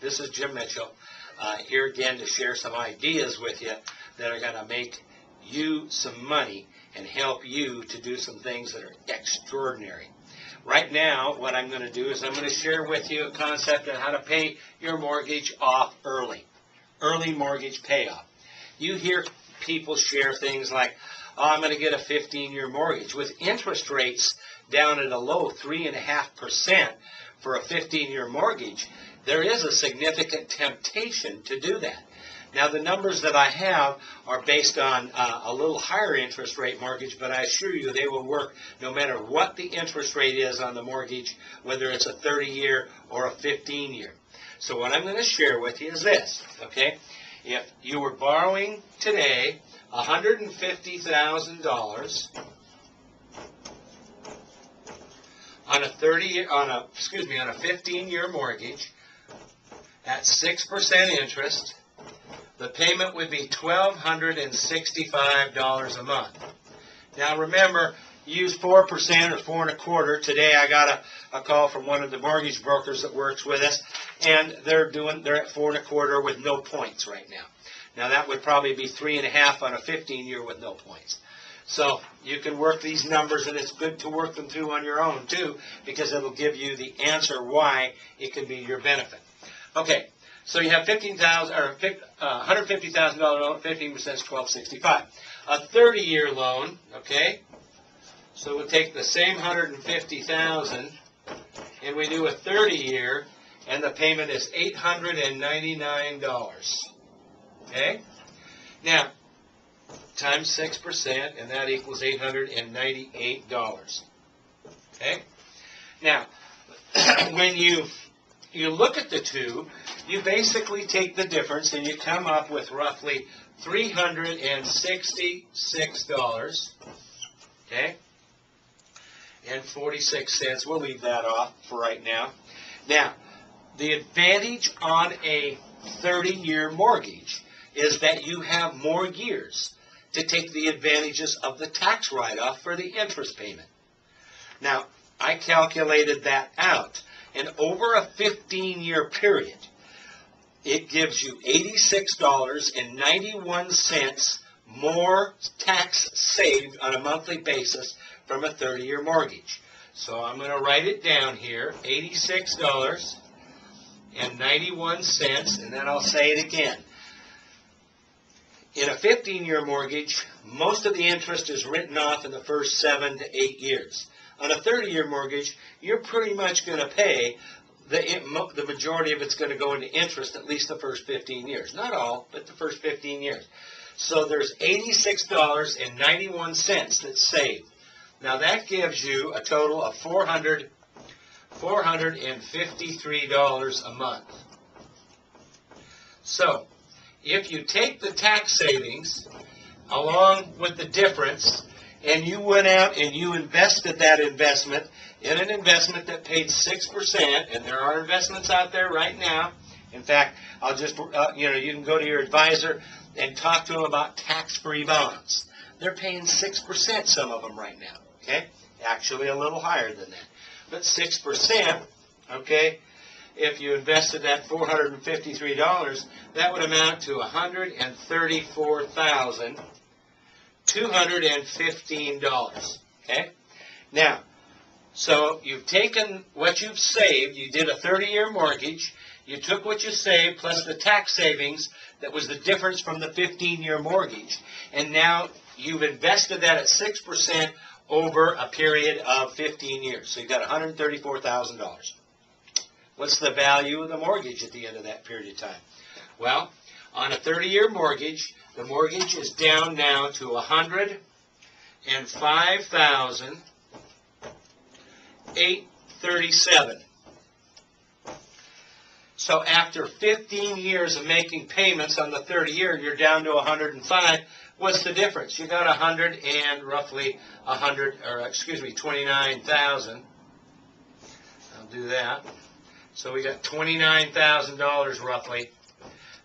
This is Jim Mitchell, here again to share some ideas with you that are going to make you some money and help you to do some things that are extraordinary. Right now, what I'm going to do is I'm going to share with you a concept on how to pay your mortgage off early. Early mortgage payoff. You hear people share things like, oh, I'm going to get a 15-year mortgage. With interest rates down at a low 3.5% for a 15-year mortgage, there is a significant temptation to do that. Now, the numbers that I have are based on a little higher interest rate mortgage, but I assure you they will work no matter what the interest rate is on the mortgage, whether it's a 30-year or a 15-year. So what I'm going to share with you is this, okay? If you were borrowing today $150,000 on a 15-year mortgage at 6% interest, the payment would be $1,265 a month. Now remember, use 4% or 4.25%. Today I got a call from one of the mortgage brokers that works with us, and they're at 4.25% with no points right now. Now that would probably be 3.5% on a 15-year with no points. So you can work these numbers, and it's good to work them through on your own too, because it'll give you the answer why it can be your benefit. Okay. So you have $150,000 loan, 15% is $1,265. A 30-year loan, okay? So we'll take the same $150,000 and we do a 30-year, and the payment is $899. Okay? Now, times 6%, and that equals $898. Okay? Now, when you look at the two, you basically take the difference and you come up with roughly $366, okay, and 46 cents. We'll leave that off for right now. Now, the advantage on a 30-year mortgage is that you have more years to take the advantages of the tax write-off for the interest payment. Now, I calculated that out. And over a 15-year period, it gives you $86.91 more tax saved on a monthly basis from a 30-year mortgage. So I'm going to write it down here, $86.91, and then I'll say it again. In a 15-year mortgage, most of the interest is written off in the first 7 to 8 years. On a 30-year mortgage, you're pretty much going to pay the majority of it's going to go into interest at least the first 15 years. Not all, but the first 15 years. So there's $86.91 that's saved. Now that gives you a total of $453 a month. So if you take the tax savings along with the difference, and you went out and you invested that investment in an investment that paid 6%, and there are investments out there right now. In fact, I'll just, you can go to your advisor and talk to them about tax-free bonds. They're paying 6%, some of them right now, okay? Actually a little higher than that. But 6%, okay, if you invested that $453, that would amount to $134,215, okay? Now, so you've taken what you've saved, you did a 30-year mortgage, you took what you saved plus the tax savings that was the difference from the 15-year mortgage, and now you've invested that at 6% over a period of 15 years. So you've got $134,000. What's the value of the mortgage at the end of that period of time? Well, on a 30-year mortgage, the mortgage is down now to $105,837. So after 15 years of making payments on the 30-year, you're down to 105. What's the difference? You got 29,000. I'll do that. So we got $29,000 roughly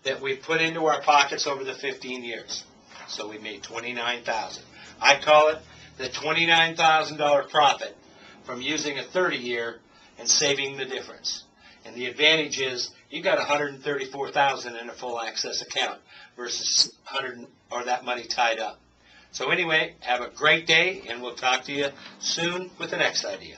that we put into our pockets over the 15 years. So we made $29,000. I call it the $29,000 profit from using a 30-year and saving the difference. And the advantage is you got 134,000 in a full access account versus 100 or that money tied up. So anyway, have a great day, and we'll talk to you soon with the next idea.